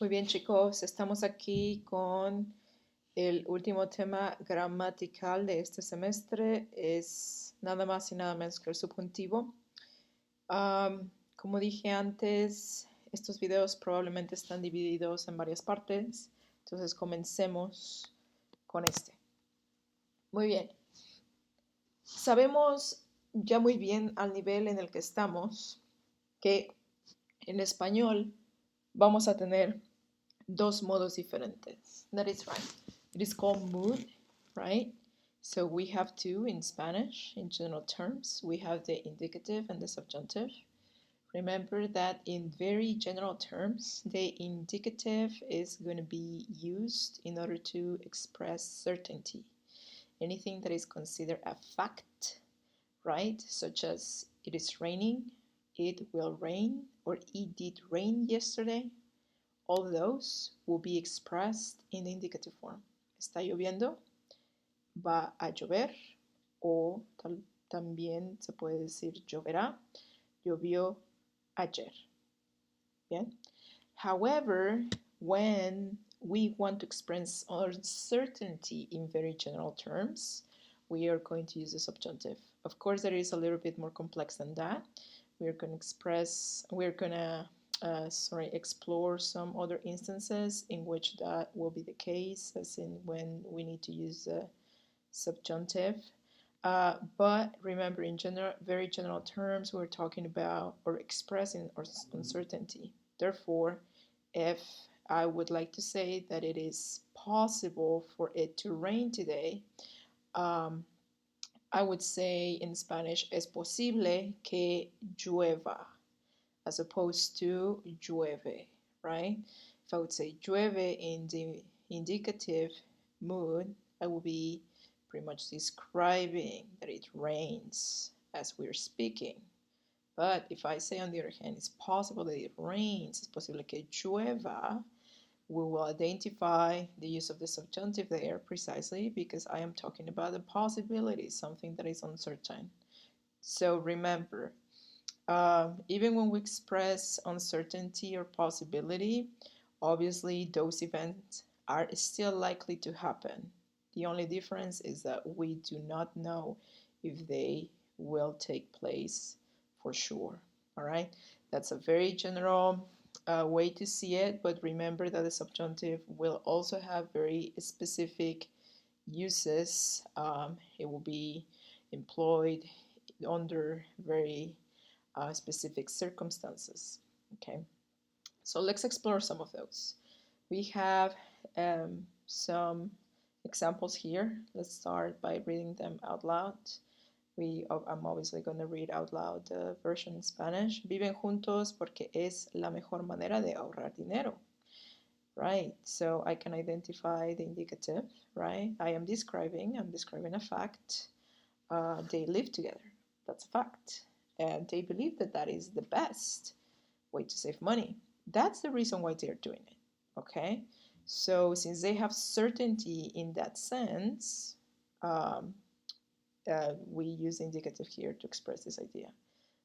Muy bien, chicos, estamos aquí con el último tema gramatical de este semestre. Es nada más y nada menos que el subjuntivo. Como dije antes, estos videos probablemente están divididos en varias partes. Entonces comencemos con este. Muy bien. Sabemos ya muy bien al nivel en el que estamos que en español vamos a tener dos modos diferentes. That is right. It is called mood, right? So we have two in Spanish in general terms. We have the indicative and the subjunctive. Remember that in very general terms, the indicative is going to be used in order to express certainty. Anything that is considered a fact, right? Such as it is raining, it will rain, or it did rain yesterday. All those will be expressed in the indicative form. Está lloviendo, va a llover, o también se puede decir lloverá, llovió ayer. Bien. However, when we want to express uncertainty in very general terms, we are going to use the subjunctive. Of course, that is a little bit more complex than that. We're going to explore some other instances in which that will be the case, as in when we need to use the subjunctive. But remember, in very general terms, we're talking about or expressing our uncertainty. Therefore, if I would like to say that it is possible for it to rain today, I would say in Spanish, es posible que llueva, as opposed to llueve, right? If I would say llueve in the indicative mood, I will be pretty much describing that it rains as we're speaking. But if I say, on the other hand, it's possible that it rains, es posible que llueva, we will identify the use of the subjunctive there precisely because I am talking about the possibility, something that is uncertain. So remember, even when we express uncertainty or possibility, obviously those events are still likely to happen. The only difference is that we do not know if they will take place for sure. All right, that's a very general way to see it, but remember that the subjunctive will also have very specific uses. It will be employed under very specific circumstances. Okay, so let's explore some of those. We have some examples here. Let's start by reading them out loud. I'm obviously going to read out loud the version in Spanish. Viven juntos porque es la mejor manera de ahorrar dinero. Right, so I can identify the indicative, right? I'm describing a fact. They live together. That's a fact. And they believe that that is the best way to save money. That's the reason why they're doing it, okay? So since they have certainty in that sense, we use indicative here to express this idea.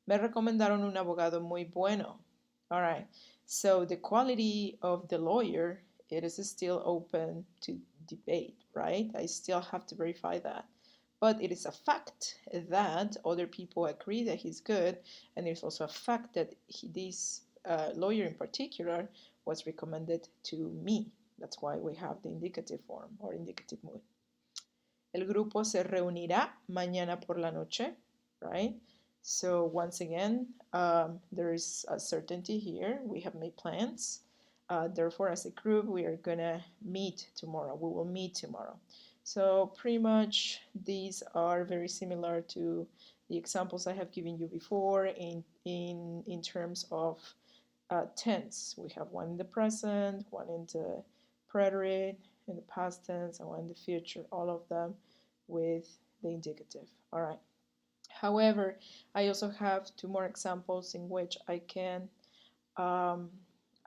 Me recomendaron un abogado muy bueno. All right, so the quality of the lawyer, it is still open to debate, right? I still have to verify that. But it is a fact that other people agree that he's good, and there's also a fact that this lawyer in particular was recommended to me. That's why we have the indicative form or indicative mood. El grupo se reunirá mañana por la noche, right? So once again, there is a certainty here. We have made plans. Therefore, as a group, we are gonna meet tomorrow. We will meet tomorrow. So pretty much these are very similar to the examples I have given you before in terms of tense. We have one in the present, one in the preterite, in the past tense, and one in the future, all of them with the indicative. All right. However, I also have two more examples in which I can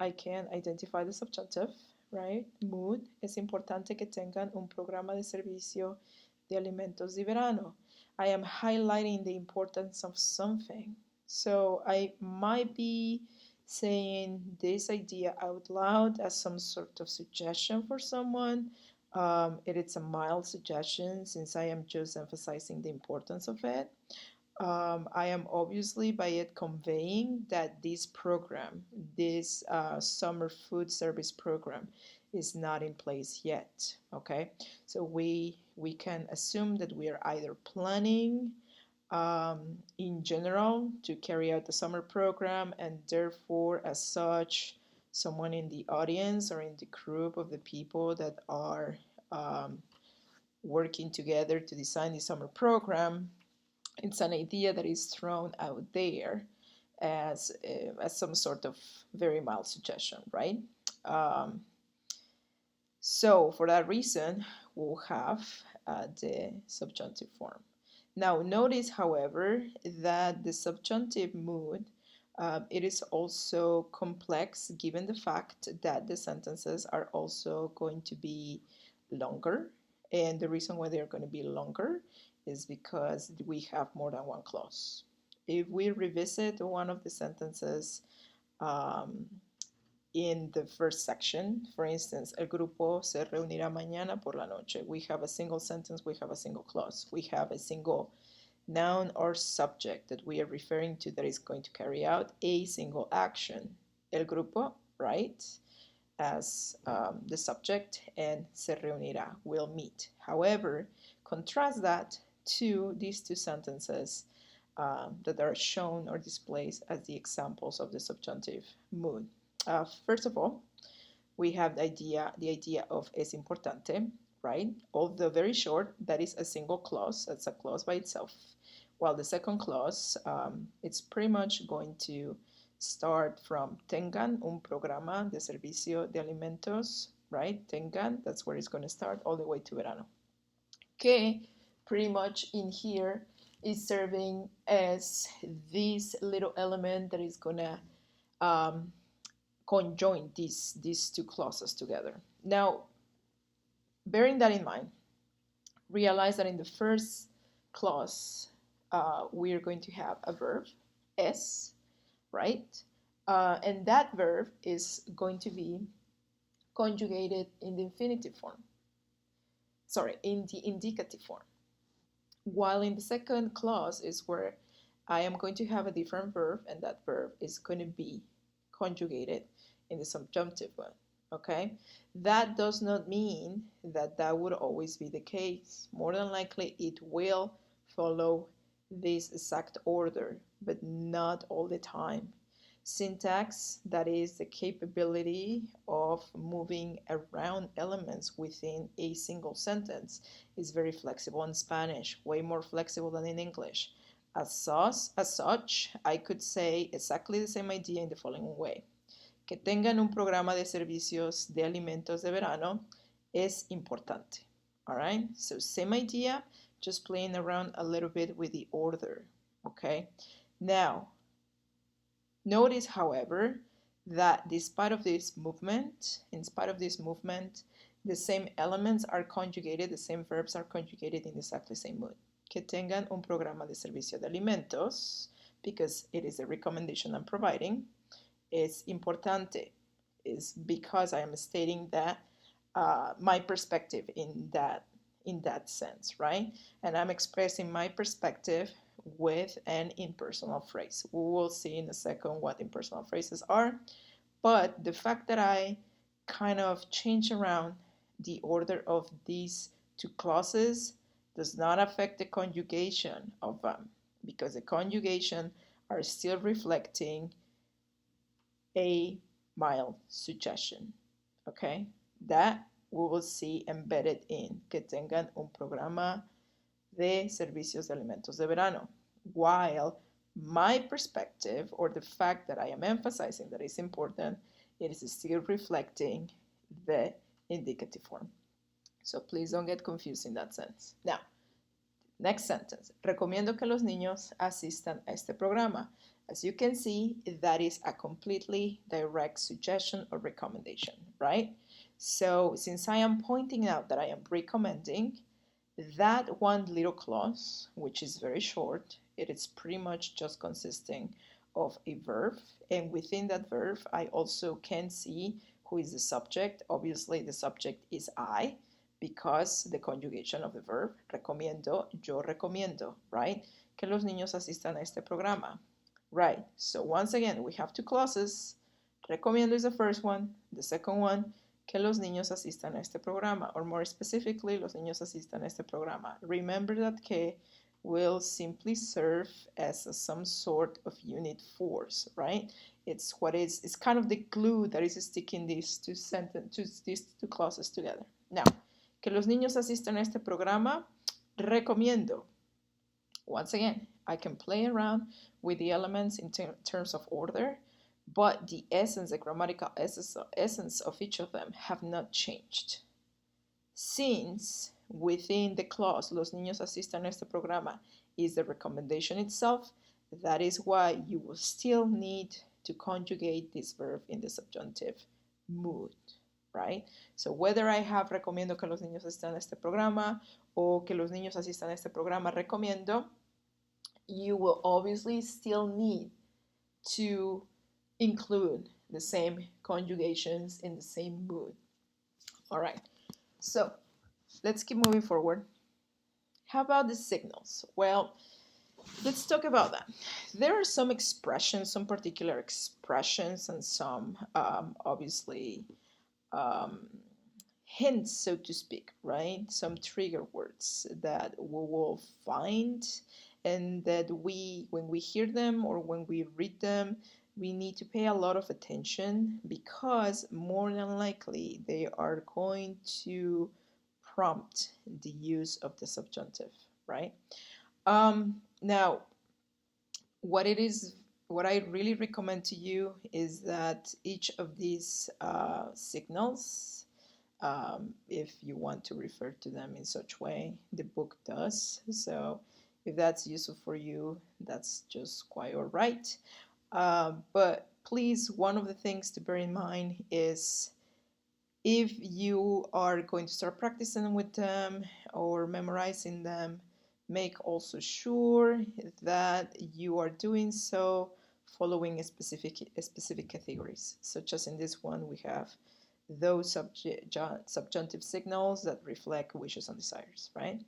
identify the subjunctive, right? Mood. Es importante que tengan un programa de servicio de alimentos de verano. I am highlighting the importance of something. So I might be saying this idea out loud as some sort of suggestion for someone. It is a mild suggestion since I am just emphasizing the importance of it. I am obviously by it conveying that this program, this summer food service program, is not in place yet. Okay, so we can assume that we are either planning in general to carry out the summer program, and therefore, as such, someone in the audience or in the group of the people that are um, working together to design the summer program, it's an idea that is thrown out there as some sort of very mild suggestion, right? Um, so for that reason, we'll have the subjunctive form. Now notice, however, that the subjunctive mood, it is also complex given the fact that the sentences are also going to be longer. And the reason why they're going to be longer is because we have more than one clause. If we revisit one of the sentences um, in the first section, for instance, el grupo se reunirá mañana por la noche, we have a single sentence, we have a single clause, we have a single noun or subject that we are referring to that is going to carry out a single action. El grupo, right, as the subject, and se reunirá, will meet. However, contrast that to these two sentences that are shown or displayed as the examples of the subjunctive mood. First of all, we have the idea of es importante, right? Although very short, that is a single clause. That's a clause by itself. While the second clause, it's pretty much going to start from tengan un programa de servicio de alimentos, right? Tengan, that's where it's going to start all the way to verano. Que pretty much in here is serving as this little element that is going to conjoin these two clauses together. Now, bearing that in mind, realize that in the first clause, we are going to have a verb, es, right? And that verb is going to be conjugated in the infinitive form. Sorry, in the indicative form. While in the second clause is where I am going to have a different verb, and that verb is going to be conjugated in the subjunctive one. Okay, that does not mean that that would always be the case. More than likely, it will follow this exact order, but not all the time. Syntax, that is the capability of moving around elements within a single sentence, is very flexible in Spanish, way more flexible than in English. As such, I could say exactly the same idea in the following way. Que tengan un programa de servicios de alimentos de verano es importante. All right, so same idea, just playing around a little bit with the order. Okay, now notice, however, that in spite of this movement, the same elements are conjugated, the same verbs are conjugated in exactly the same mood. Que tengan un programa de servicio de alimentos, because it is a recommendation I'm providing. Es importante, is because I am stating that my perspective in that sense, right? And I'm expressing my perspective with an impersonal phrase. We will see in a second what impersonal phrases are, but the fact that I kind of change around the order of these two clauses does not affect the conjugation of them, because the conjugation are still reflecting a mild suggestion, okay? That we will see embedded in que tengan un programa de servicios de alimentos de verano, while my perspective, or the fact that I am emphasizing that is important, it is still reflecting the indicative form. So please don't get confused in that sense. Now, next sentence. Recomiendo que los niños asistan a este programa. As you can see, that is a completely direct suggestion or recommendation, right? So since I am pointing out that I am recommending, that one little clause, which is very short, it is pretty much just consisting of a verb, and within that verb I also can see who is the subject. Obviously the subject is I, because the conjugation of the verb, recomiendo, yo recomiendo, right? Que los niños asistan a este programa. Right, so once again, we have two clauses. Recomiendo is the first one. The second one, que los niños asistan a este programa, or more specifically, los niños asistan a este programa. Remember that que will simply serve as some sort of unit force, right? It's kind of the glue that is sticking these these two clauses together. Now, que los niños asistan a este programa, recomiendo. Once again, I can play around with the elements in terms of order, but the essence, the grammatical essence of each of them have not changed. Since within the clause, los niños asistan a este programa, is the recommendation itself, that is why you will still need to conjugate this verb in the subjunctive mood, right? So whether I have recomiendo que los niños asistan a este programa o que los niños asistan a este programa recomiendo, you will obviously still need to include the same conjugations in the same mood. All right, so let's keep moving forward. How about the signals? Well, let's talk about that. There are some expressions, some particular expressions, and some obviously hints, so to speak, right? Some trigger words that we will find, and that when we hear them or when we read them, we need to pay a lot of attention, because more than likely they are going to prompt the use of the subjunctive, right? Now, what I really recommend to you is that each of these signals, if you want to refer to them in such way, the book does. So if that's useful for you, that's just quite all right. But please, one of the things to bear in mind is, if you are going to start practicing with them or memorizing them, make also sure that you are doing so following specific categories, such as in this one we have those subjunctive signals that reflect wishes and desires, right?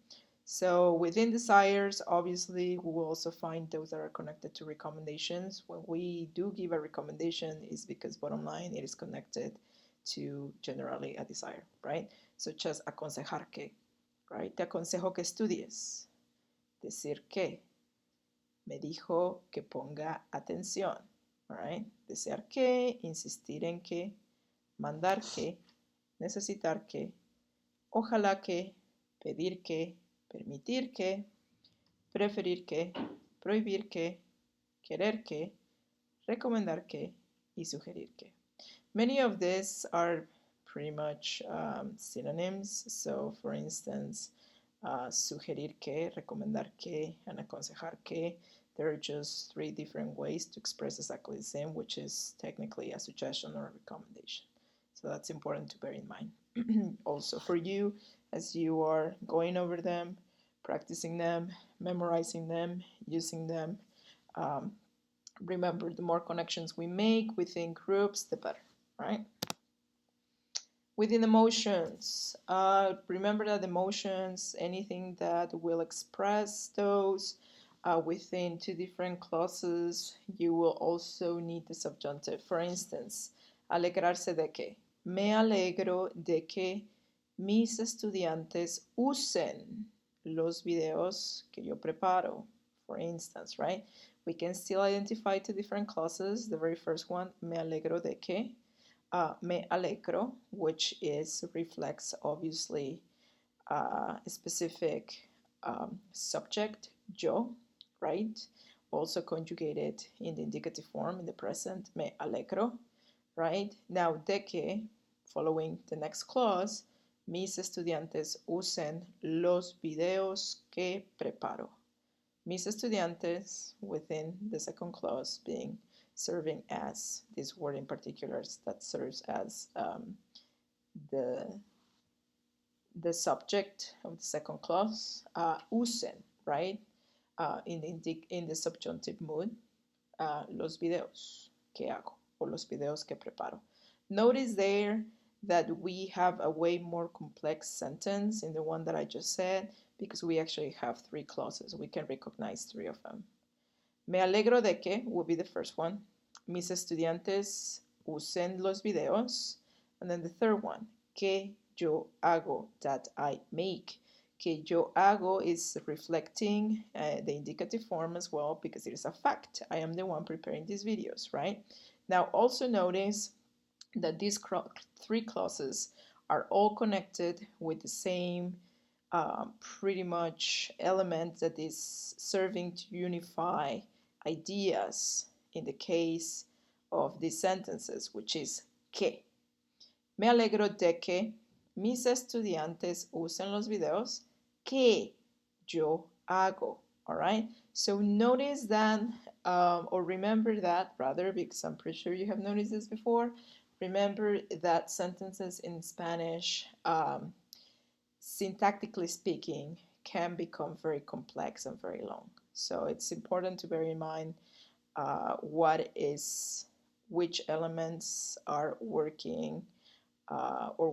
So within desires, obviously, we will also find those that are connected to recommendations. When we do give a recommendation, is because bottom line, it is connected to generally a desire, right? Such as aconsejar que, right? Te aconsejo que estudies. Decir que. Me dijo que ponga atención, all right? Desear que, insistir en que, mandar que, necesitar que, ojalá que, pedir que, permitir que, preferir que, prohibir que, querer que, recomendar que, y sugerir que. Many of these are pretty much synonyms. So, for instance, sugerir que, recomendar que, and aconsejar que, there are just three different ways to express exactly the same, which is technically a suggestion or a recommendation. So that's important to bear in mind. Also for you, as you are going over them, practicing them, memorizing them, using them, remember, the more connections we make within groups, the better, right? Within emotions, remember that emotions, anything that will express those within two different clauses, you will also need the subjunctive. For instance, alegrarse de que. Me alegro de que mis estudiantes usen los videos que yo preparo, for instance, right? We can still identify two different clauses. The very first one, me alegro de que. Me alegro, which reflects obviously a specific subject, yo, right? Also conjugated in the indicative form in the present, me alegro, right? Now, de que, following the next clause, mis estudiantes usen los videos que preparo. Mis estudiantes, within the second clause, being serving as this word in particular that serves as the subject of the second clause, usen, right? In the subjunctive mood, los videos que hago o los videos que preparo. Notice there that we have a way more complex sentence in the one that I just said because we actually have three clauses. We can recognize three of them. Me alegro de que will be the first one. Mis estudiantes usen los videos. And then the third one, que yo hago, that I make. Que yo hago is reflecting the indicative form as well because it is a fact. I am the one preparing these videos, right? Now also notice that these three clauses are all connected with the same pretty much element that is serving to unify ideas in the case of these sentences, which is que. Me alegro de que mis estudiantes usen los videos que yo hago. All right. So notice that, or remember that rather, because I'm pretty sure you have noticed this before. Remember that sentences in Spanish, syntactically speaking, can become very complex and very long. So it's important to bear in mind which elements are working, or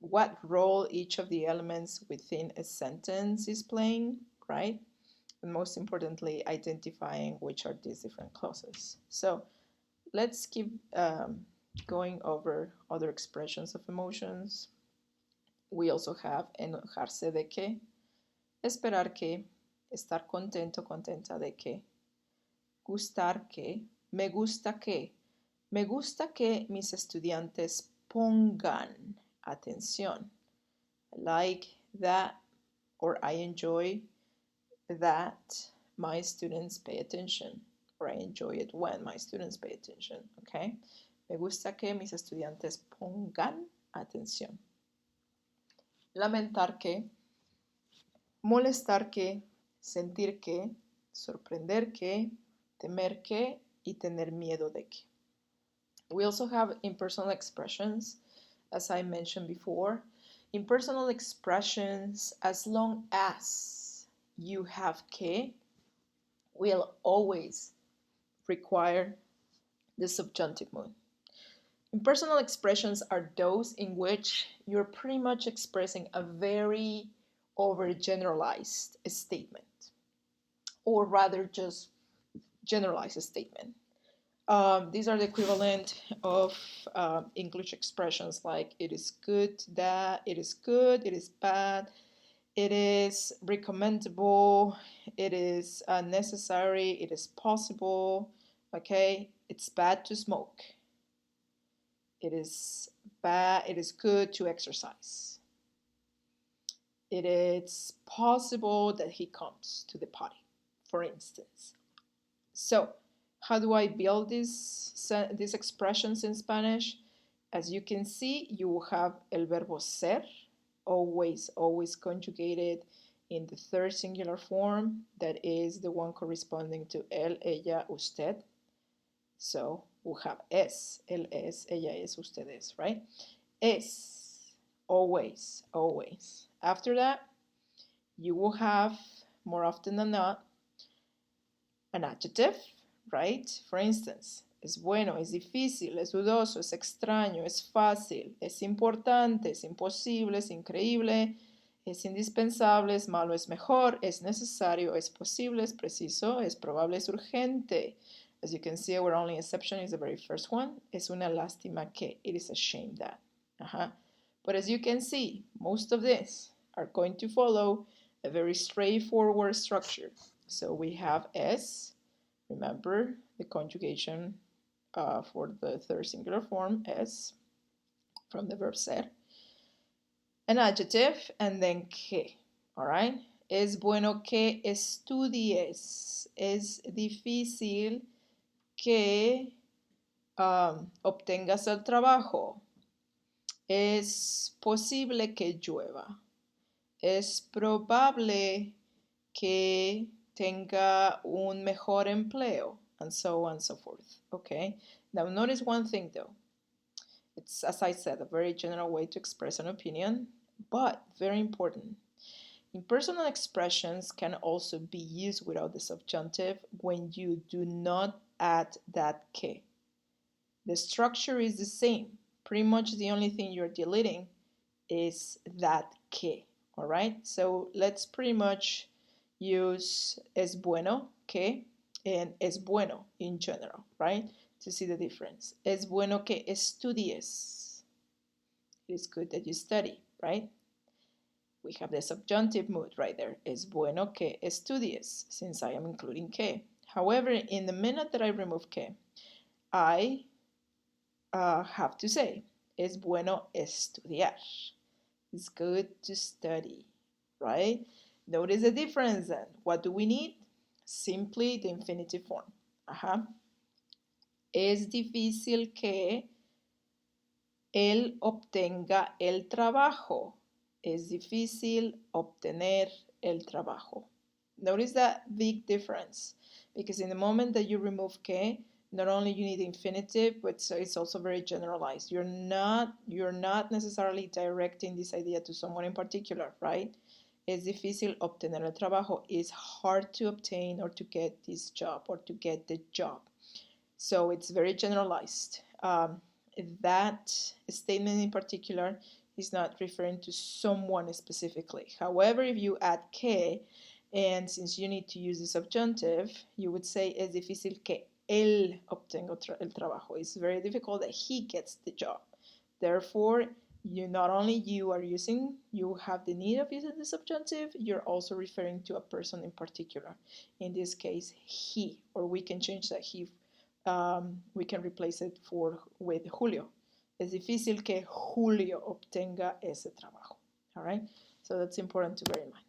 what role each of the elements within a sentence is playing, right? And most importantly, identifying which are these different clauses. So let's keep going over other expressions of emotions. We also have enojarse de que, esperar que, estar contento, contenta de que, gustar que, me gusta que. Me gusta que mis estudiantes pongan atención. I like that, or I enjoy that my students pay attention, or I enjoy it when my students pay attention, okay? Me gusta que mis estudiantes pongan atención. Lamentar que, molestar que, sentir que, sorprender que, temer que, y tener miedo de que. We also have impersonal expressions, as I mentioned before. Impersonal expressions, as long as you have que, will always require the subjunctive mood. Impersonal expressions are those in which you're pretty much expressing a very overgeneralized statement, or rather just generalize a statement. These are the equivalent of English expressions like it is good, that, it is good, it is bad, it is recommendable, it is necessary, it is possible, okay? It's bad to smoke. It is bad, it is good to exercise. It is possible that he comes to the party, for instance. So, how do I build these expressions in Spanish? As you can see, you will have el verbo ser, always conjugated in the third singular form, that is the one corresponding to él, ella, usted. So we'll have es, él es, ella es, usted es, right? Es, always. After that, you will have, more often than not, an adjective, right? For instance, es bueno, es difícil, es dudoso, es extraño, es fácil, es importante, es imposible, es increíble, es indispensable, es malo, es mejor, es necesario, es posible, es preciso, es probable, es urgente. As you can see, our only exception is the very first one. Es una lástima que. It is a shame that. But as you can see, most of these are going to follow a very straightforward structure. So we have es, remember the conjugation for the third singular form, es, from the verb ser, an adjective, and then que, all right? Es bueno que estudies. Es difícil que obtengas el trabajo. Es posible que llueva. Es probable que tenga un mejor empleo, and so on and so forth. Okay, now notice one thing though. It's, as I said, a very general way to express an opinion, but very important. Impersonal expressions can also be used without the subjunctive when you do not add that que. The structure is the same. Pretty much the only thing you're deleting is that que, all right? So let's pretty much use es bueno que and es bueno in general, right? To see the difference. Es bueno que estudies. It is good that you study, right? We have the subjunctive mood right there. Es bueno que estudies, since I am including que. However, in the minute that I remove que, I have to say, es bueno estudiar. It's good to study, right? Notice the difference then. What do we need? Simply the infinitive form. Es difícil que él obtenga el trabajo. Es difícil obtener el trabajo. Notice that big difference, because in the moment that you remove que, not only you need the infinitive, but it's also very generalized. You're not necessarily directing this idea to someone in particular, right? Es difícil obtener el trabajo. It's hard to obtain or to get this job or to get the job. So it's very generalized. That statement in particular is not referring to someone specifically. However, if you add que, and since you need to use the subjunctive, you would say es difícil que él obtenga el trabajo. It's very difficult that he gets the job. Therefore, not only you have the need of using the subjunctive, you're also referring to a person in particular. In this case, he, or we can change that he. We can replace it with Julio. Es difícil que Julio obtenga ese trabajo. All right? So that's important to bear in mind.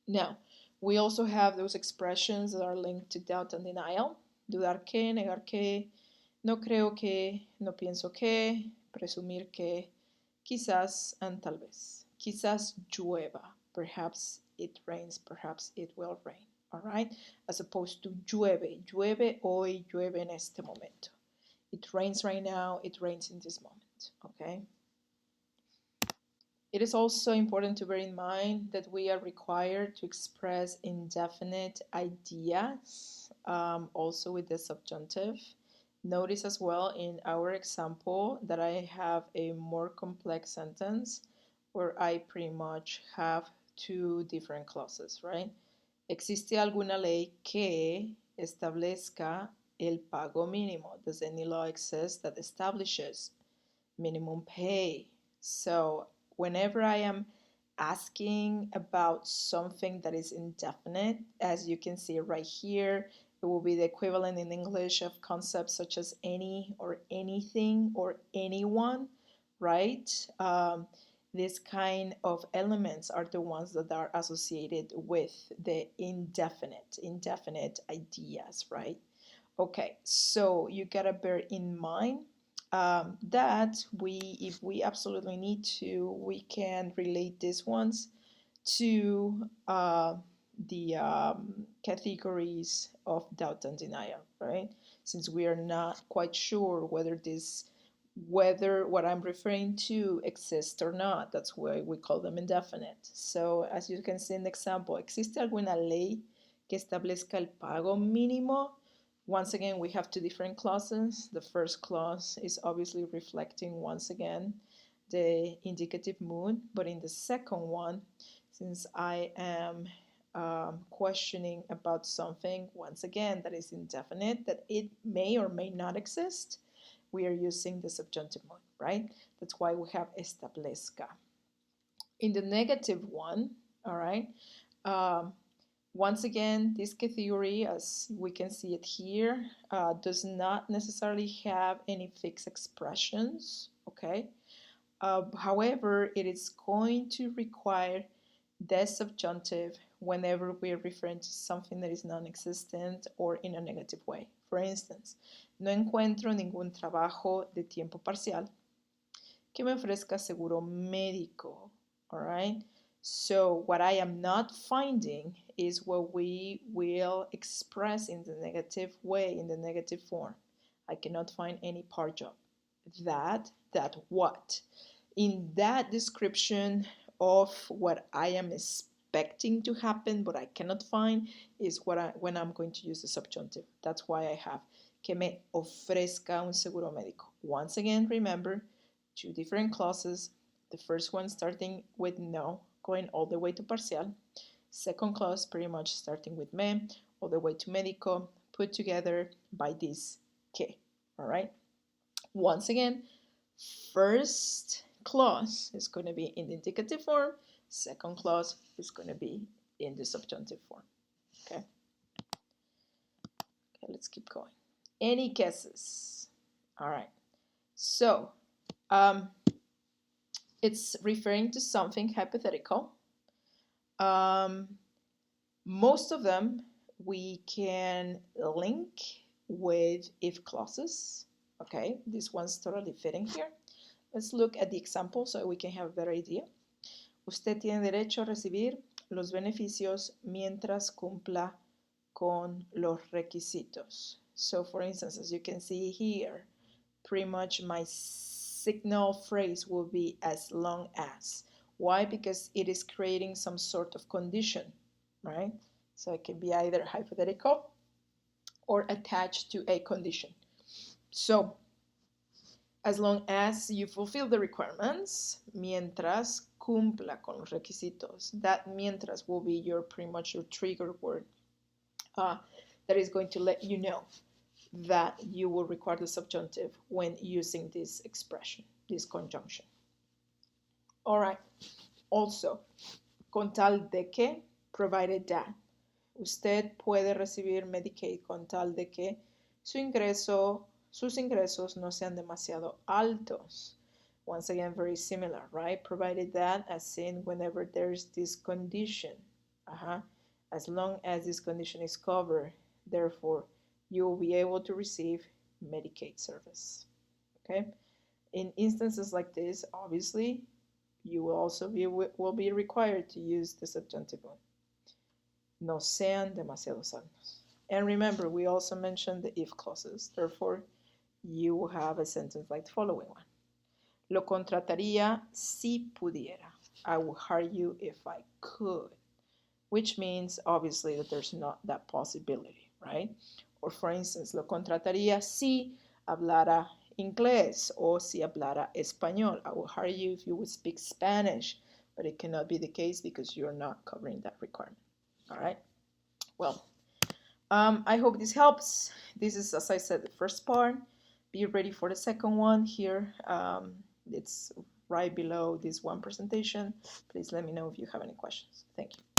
Now, we also have those expressions that are linked to doubt and denial. Dudar que, negar que, no creo que, no pienso que, presumir que, quizás and tal vez. Quizás llueva. Perhaps it rains. Perhaps it will rain. All right, as opposed to llueve. Llueve hoy, llueve en este momento. It rains right now, it rains in this moment, okay? It is also important to bear in mind that we are required to express indefinite ideas, also with the subjunctive. Notice as well in our example that I have a more complex sentence where I pretty much have two different clauses, right? ¿Existe alguna ley que establezca el pago mínimo? Does any law exist that establishes minimum pay? So whenever I am asking about something that is indefinite, as you can see right here, it will be the equivalent in English of concepts such as any or anything or anyone, right? These kind of elements are the ones that are associated with the indefinite ideas, right? Okay, so you gotta bear in mind that if we absolutely need to, we can relate these ones to the categories of doubt and denial, right? Since we are not quite sure whether what I'm referring to exists or not. That's why we call them indefinite. So as you can see in the example, ¿existe alguna ley que establezca el pago mínimo? Once again, we have two different clauses. The first clause is obviously reflecting, once again, the indicative mood. But in the second one, since I am questioning about something, once again, that is indefinite, that it may or may not exist, we are using the subjunctive mode, right? That's why we have establezca. In the negative one, all right, once again, this category, as we can see it here, does not necessarily have any fixed expressions, okay? However, it is going to require the subjunctive whenever we are referring to something that is non-existent or in a negative way. For instance, no encuentro ningún trabajo de tiempo parcial que me ofrezca seguro médico, all right? So what I am not finding is what we will express in the negative way, in the negative form. I cannot find any part job. That what? In that description of what I am expecting to happen, but I cannot find, is when I'm going to use the subjunctive. That's why I have que me ofrezca un seguro médico. Once again, remember, two different clauses. The first one starting with no, going all the way to parcial. Second clause pretty much starting with me, all the way to médico, put together by this que. All right? Once again, first clause is going to be in the indicative form. Second clause is going to be in the subjunctive form. Okay? Okay, let's keep going. Any guesses? All right. So, it's referring to something hypothetical. Most of them we can link with if clauses. Okay, this one's totally fitting here. Let's look at the example so we can have a better idea. Usted tiene derecho a recibir los beneficios mientras cumpla con los requisitos. So for instance, as you can see here, pretty much my signal phrase will be as long as. Why? Because it is creating some sort of condition, right? So it can be either hypothetical or attached to a condition. So as long as you fulfill the requirements, mientras cumpla con los requisitos, that mientras will be your pretty much your trigger word that is going to let you know that you will require the subjunctive when using this expression, this conjunction. All right. Also, con tal de que, provided that. Usted puede recibir Medicaid con tal de que sus ingresos no sean demasiado altos. Once again, very similar, right? Provided that, as in whenever there's this condition. As long as this condition is covered, therefore, you will be able to receive Medicaid service. Okay? In instances like this, obviously, you will also be required to use the subjunctive one. No sean demasiados altos. And remember, we also mentioned the if clauses. Therefore, you will have a sentence like the following one. Lo contrataría si pudiera. I will hire you if I could. Which means, obviously, that there's not that possibility, right? Or for instance, lo contrataría si hablara inglés o si hablara español. I will hire you if you would speak Spanish, but it cannot be the case because you're not covering that requirement. All right? Well, I hope this helps. This is, as I said, the first part. Be ready for the second one here. It's right below this one presentation. Please let me know if you have any questions. Thank you.